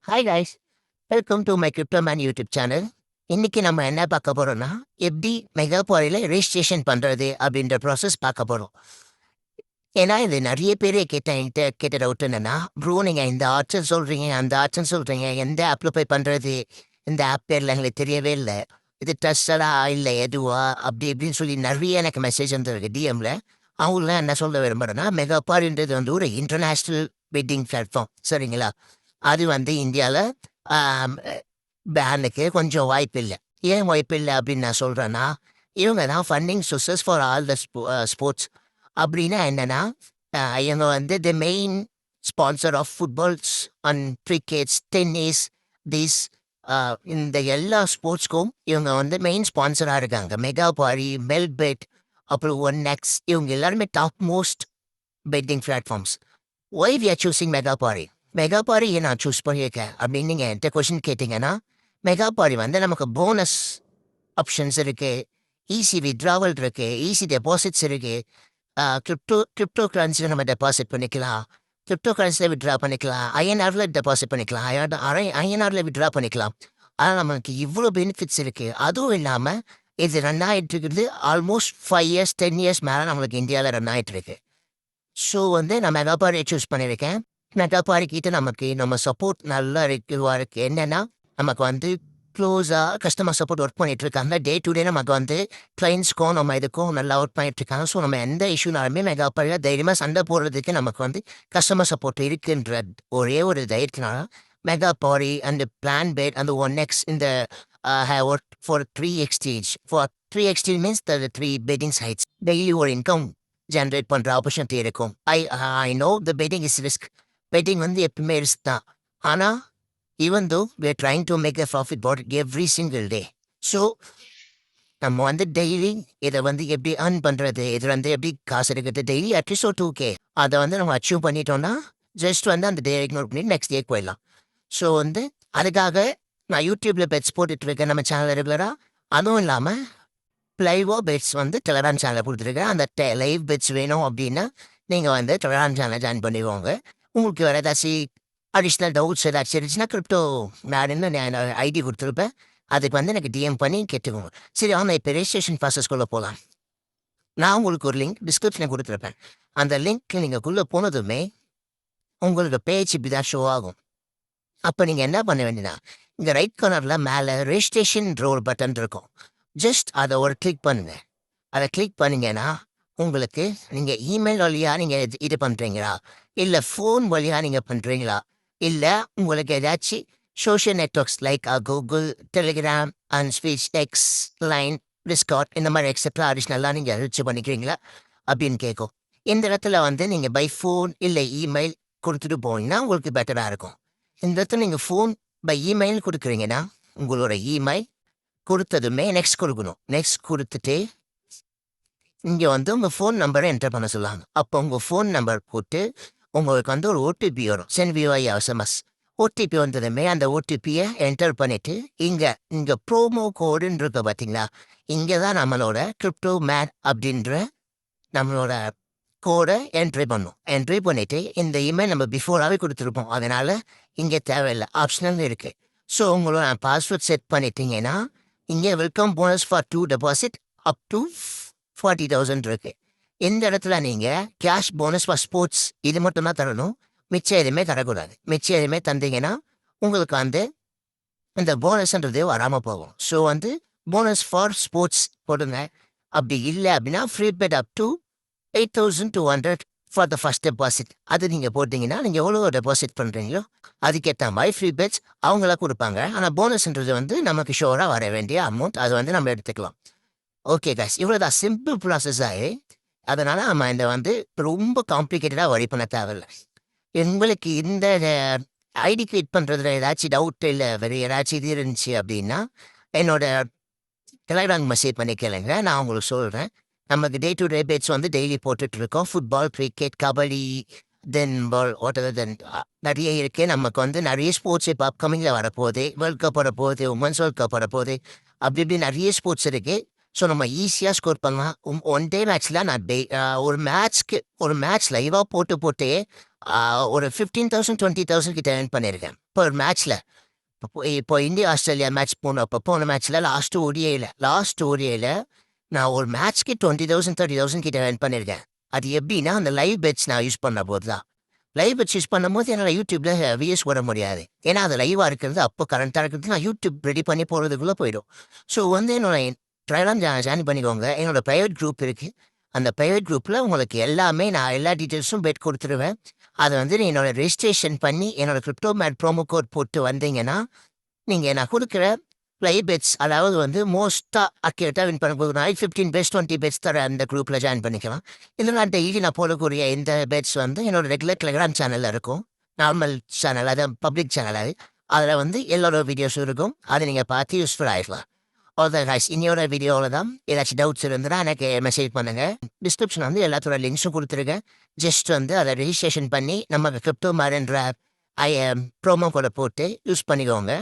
Hi guys, welcome to my crypto man YouTube channel. இன்னைக்கு நம்ம என்ன பார்க்க போறோம்னா, எப்படி மெகா பாரியில் ரெஜிஸ்ட்ரேஷன் பண்ணுறது அப்படின்ற ப்ராசஸ் பார்க்க போகிறோம். ஏன்னா இது நிறைய பேர் கேட்ட டவுட் என்னன்னா, ப்ரோ நீங்கள் இந்த ஆப்ஷன் சொல்கிறீங்க அந்த ஆப்ஷன் சொல்கிறீங்க, எந்த ஆப்பில் போய் பண்ணுறது, இந்த ஆப் பேரில் எங்களுக்கு தெரியவே இல்லை, இது ட்ரஸ்டடா இல்லை எதுவா அப்படி இப்படின்னு சொல்லி நிறைய எனக்கு மெசேஜ் வந்துருக்கு டிஎம்ல. அவங்களாம் என்ன சொல்ல விரும்புகிறேன்னா, மெகா பாரின்றது வந்து ஒரு இன்டர்நேஷ்னல் வெட்டிங் பிளாட்ஃபார்ம், சரிங்களா? அது வந்து இந்தியாவில் பேனுக்கு கொஞ்சம் வாய்ப்பில்லை. ஏன் வாய்ப்பில்லை அப்படின்னு நான் சொல்கிறேன்னா, இவங்க தான் funding sources for all the sports. அப்படின்னா என்னென்னா, இவங்க வந்து the main sponsor of footballs and crickets, tennis, these இந்த எல்லா ஸ்போர்ட்ஸ்க்கும் இவங்க வந்து மெயின் ஸ்பான்சராக இருக்காங்க. மெகா பாரி, மெல்பெட், அப்புறம் ஒன் எக்ஸ், இவங்க எல்லாருமே top most betting platforms. Why we are choosing Mega Pari? Mega Pari ஏன் நான் சூஸ் பண்ணியிருக்கேன் அப்படின்னு நீங்கள் என்கிட்ட கொஷின் கேட்டிங்கன்னா, மெகா பாரி வந்து நமக்கு போனஸ் ஆப்ஷன்ஸ் இருக்குது, ஈஸி வித்ட்ராவல் இருக்குது, ஈஸி டெபாசிட்ஸ் இருக்குது, கிரிப்டோ கரன்சியில் நம்ம டெபாசிட் பண்ணிக்கலாம், கிரிப்டோ கரன்சியில் வித்ட்ரா பண்ணிக்கலாம், ஐஎன்ஆரில் டெபாசிட் பண்ணிக்கலாம், ஐஎன்ஆரில் வித்ட்ரா பண்ணிக்கலாம். ஆனால் நமக்கு இவ்வளோ பெனிஃபிட்ஸ் இருக்குது. அதுவும் இல்லாமல் இது ரன் ஆகிட்டு இருக்குது ஆல்மோஸ்ட் 5 இயர்ஸ் 10 இயர்ஸ் மேலே நம்மளுக்கு இந்தியாவில் ரன் ஆகிட்டு இருக்கு. ஸோ வந்து நான் மெகா பாரியை சூஸ் பண்ணியிருக்கேன். மெகா பாரிக்கிட்ட நமக்கு நம்ம சப்போர்ட் நல்லா இருக்குது. என்னென்னா, நமக்கு வந்து க்ளோஸாக கஸ்டமர் சப்போர்ட் ஒர்க் பண்ணிகிட்டு இருக்காங்க. டே டு டே நமக்கு வந்து கிளைண்ட்ஸ்க்கும் நம்ம இதுக்கும் நல்லா ஒர்க் பண்ணிட்டு இருக்காங்க. ஸோ நம்ம எந்த இஷ்யூனாலுமே மெகா பாரியில் தைரியமாக சண்டை போடுறதுக்கு நமக்கு வந்து கஸ்டமர் சப்போர்ட் இருக்குன்ற ஒரே ஒரு தைரியத்தினால மெகா பாரி அண்ட் பிளான் பேட் அந்த ஒன் எக்ஸ் இந்த have worked for 3 exchange. For 3 exchange means the 3 betting sites. Daily ஒரு income generate பண்ணுற ஆப்பர்ச்சுனிட்டி இருக்கும். I know the betting is risk. Betting வந்து எப்பவுமே ரிஸ்க் தான். ஆனால் even though we are trying to make a profit for every single day. So நம்ம வந்து daily இதை வந்து எப்படி earn பண்ணுறது, இது வந்து எப்படி காசு எடுக்கிறது, டெய்லி அட்லீஸ்ட் ஒரு 2K அதை வந்து நம்ம அச்சீவ் பண்ணிட்டோம்னா ஜஸ்ட் வந்து அந்த டே இக்னோர் பண்ணி நெக்ஸ்ட் டே போயிடலாம். ஸோ வந்து அதுக்காக நான் யூடியூப்பில் பெட்ஸ் போட்டுட்டு இருக்கேன் நம்ம சேனல் ரெகுலராக. அதுவும் இல்லாமல் லைவாக பெட்ஸ் வந்து டெலகிராம் சேனலில் கொடுத்துருக்கேன். அந்த லைவ் பெட்ஸ் வேணும் அப்படின்னா நீங்கள் வந்து டெலகிராம் சேனலை ஜாயின் பண்ணிக்கோங்க. உங்களுக்கு வேறு ஏதாச்சும் அடிஷ்னல் டவுட்ஸ் ஏதாச்சும் இருந்துச்சுன்னா கிரிப்டோ மேடுன்னு நான் ஐடி கொடுத்துருப்பேன். அதுக்கு வந்து எனக்கு டிஎம் பண்ணி கேட்டுக்கோங்க. சரி, ஆனால் இப்போ ரெஜிஸ்ட்ரேஷன் ப்ராசஸ்க்குள்ளே போகலாம். நான் உங்களுக்கு ஒரு லிங்க் டிஸ்கிரிப்ஷனில் கொடுத்துருப்பேன். அந்த லிங்க் நீங்கள்குள்ளே போனதுமே உங்களுக்கு பேஜ் இப்படி தான் ஷோ ஆகும். அப்போ நீங்கள் என்ன பண்ண வேண்டியனா, இங்கே ரைட் கார்னரில் மேலே ரெஜிஸ்ட்ரேஷன் ரோல் பட்டன் இருக்கும். ஜஸ்ட் அதை ஒரு கிளிக் பண்ணுங்கள். அதை கிளிக் பண்ணிங்கன்னா உங்களுக்கு நீங்கள் இமெயில் வழியாக நீங்கள் இது பண்ணுறீங்களா, இல்லை ஃபோன் வழியாக நீங்கள் பண்ணுறீங்களா, இல்லை உங்களுக்கு ஏதாச்சும் social networks like Google, Telegram and speech, X, Line, Discord இந்த மாதிரி எக்ஸெட்ரா அடிஷ்னலாக நீங்கள் ரிச் பண்ணிக்கிறீங்களா அப்படின்னு கேட்கும். இந்த இடத்துல வந்து நீங்கள் பை ஃபோன் இல்லை இமெயில் கொடுத்துட்டு போனீங்கன்னா உங்களுக்கு பெட்டராக இருக்கும். இந்த இடத்துல நீங்கள் ஃபோன் பை இமெயில் கொடுக்குறீங்கன்னா உங்களோட இமெயில் கொடுத்ததுமே நெக்ஸ்ட் கொடுக்கணும். நெக்ஸ்ட் கொடுத்துட்டு இங்கே வந்து உங்கள் ஃபோன் நம்பரை என்டர் பண்ண சொல்லுவாங்க. அப்போ உங்கள் ஃபோன் நம்பர் போட்டு உங்களுக்கு வந்து ஒரு ஓடிபி வரும். Send VI SMS. ஓடிபி வந்ததுமே அந்த ஓடிபியை என்டர் பண்ணிவிட்டு இங்கே ப்ரோமோ கோடுன்னு இருக்க பார்த்தீங்களா, இங்கே தான் நம்மளோட கிரிப்டோ மேன் அப்படின்ற நம்மளோட கோடை என்ட்ரி பண்ணும். என்ட்ரி பண்ணிவிட்டு இந்த இமெயில் நம்ம பிஃபோராகவே கொடுத்துருப்போம். அதனால் இங்கே தேவையில்லை, ஆப்ஷனல் இருக்குது. ஸோ உங்களோட பாஸ்வேர்ட் செட் பண்ணிட்டீங்கன்னா இங்கே welcome bonus for 2 deposit up to 40,000 இருக்குது. இந்த இடத்துல நீங்கள் கேஷ் போனஸ் ஃபார் ஸ்போர்ட்ஸ் இது மட்டும் தான் தரணும். மிச்சம் எதுவுமே தரக்கூடாது. மிச்சம் எதுவுமே தந்தீங்கன்னா உங்களுக்கு வந்து இந்த போனஸ்ன்றதே வராமல் போகும். ஸோ வந்து போனஸ் ஃபார் ஸ்போர்ட்ஸ் போடுங்க. அப்படி இல்லை அப்படின்னா free bet up to 8,200 for the first deposit. அது நீங்கள் போட்டிங்கன்னா நீங்கள் எவ்வளோ டெபாசிட் பண்ணுறீங்களோ அதுக்கேற்ற மாதிரி ஃப்ரீ பெட்ஸ் அவங்களா கொடுப்பாங்க. ஆனால் போனஸ்ன்றது வந்து நமக்கு ஷோராக வர வேண்டிய அமௌண்ட், அது வந்து நம்ம எடுத்துக்கலாம். ஓகே கைஸ், இவ்வளோ தான் சிம்பிள் ப்ராசஸ் ஆகி, அதனால் நம்ம இந்த வந்து ரொம்ப காம்ப்ளிகேட்டடாக வரி பண்ண தேவையில்லை. உங்களுக்கு இந்த ஐடி கிரியேட் பண்ணுறதுல ஏதாச்சும் டவுட் இல்லை வேறு ஏதாச்சும் இது இருந்துச்சு அப்படின்னா என்னோட டெலிகிராம் மெசேஜ் பண்ணி கேளுங்க, நான் உங்களுக்கு சொல்கிறேன். நமக்கு டே டு டே பேட்ஸ் வந்து டெய்லி போட்டுட்ருக்கோம். ஃபுட்பால், கிரிக்கெட், கபடி, தென் பால், தென் நிறைய இருக்குது. நமக்கு வந்து நிறைய ஸ்போர்ட்ஸ் இப்போ அப்கமிங்கில் வரப்போகுது. வேர்ல்ட் கப் வரப்போகுது, உமன்ஸ் வேர்ல்ட் கப் வரப்போகுது, அப்படி இப்படி நிறைய ஸ்போர்ட்ஸ் இருக்குது. ஸோ நம்ம ஈஸியாக ஸ்கோர் பண்ணலாம். ஒன் டே மேட்ச்சில் நான் ஒரு மேட்ச் லைவாக போட்டு ஒரு 15,000 20,000 கிட்ட earn பண்ணியிருக்கேன் per மேட்ச்ல. இப்போ இந்தியா ஆஸ்திரேலியா மேட்ச் போன மேட்ச்ல லாஸ்ட் ஓடிஐல நான் ஒரு மேட்ச்க்கு 20,000 30,000 கிட்ட earn பண்ணியிருக்கேன். அது எப்படின்னா அந்த லைவ் பெட்ஸ் நான் யூஸ் பண்ண போது தான். லைவ் பெட்ஸ் யூஸ் பண்ணும்போது என்னால் யூடியூப்ல வியூஸ் வர முடியாது. ஏன்னா அது லைவாக இருக்கிறது அப்போ கரண்ட்டாக இருக்கிறது நான் யூடியூப் ரெடி பண்ணி போகிறதுக்குள்ளே போயிடும். ஸோ என்னோட ட்ரையலாம் ஜாயின் பண்ணிக்கோங்க. என்னோட ப்ரைவேட் குரூப் இருக்குது. அந்த ப்ரைவேட் குரூப்பில் உங்களுக்கு நான் எல்லா டீட்டெயில்ஸும் பெட் கொடுத்துருவேன். அதை என்னோட ரெஜிஸ்ட்ரேஷன் பண்ணி என்னோட கிரிப்டோ மேட் ப்ரோமோ கோட் போட்டு வந்தீங்கன்னா நீங்கள் நான் கொடுக்குற ப்ளை பெட்ஸ் அதாவது மோஸ்ட்டாக அக்யூரேட்டாக வின் பண்ண போது 15 பெட்ஸ் 20 பெட்ஸ் தர அந்த குரூப்பில் ஜாயின் பண்ணிக்கலாம். இதில் நான் டெய்லி நான் போடக்கூடிய இந்த பெட்ஸ் என்னோட ரெகுலர் டெலிகிராம் சேனலில் இருக்கும். நார்மல் சேனல் அதான் பப்ளிக் சேனல் அதில் எல்லாரோட வீடியோஸும் இருக்கும். அதை நீங்கள் பார்த்து யூஸ்ஃபுல் ஆகிடலாம். கைஸ் இன்னையோட வீடியோவில் தான் ஏதாச்சும் டவுட்ஸ் இருந்ததுன்னா எனக்கு மெசேஜ் பண்ணுங்கள். டிஸ்கிரிப்ஷன் எல்லாத்தோட லிங்க்ஸும் கொடுத்துருக்கேன். ஜஸ்ட் அதை ரெஜிஸ்ட்ரேஷன் பண்ணி நம்ம கிரிப்டோ மேட்ன்ற ப்ரோமோ கோடை போட்டு யூஸ் பண்ணிக்கோங்க.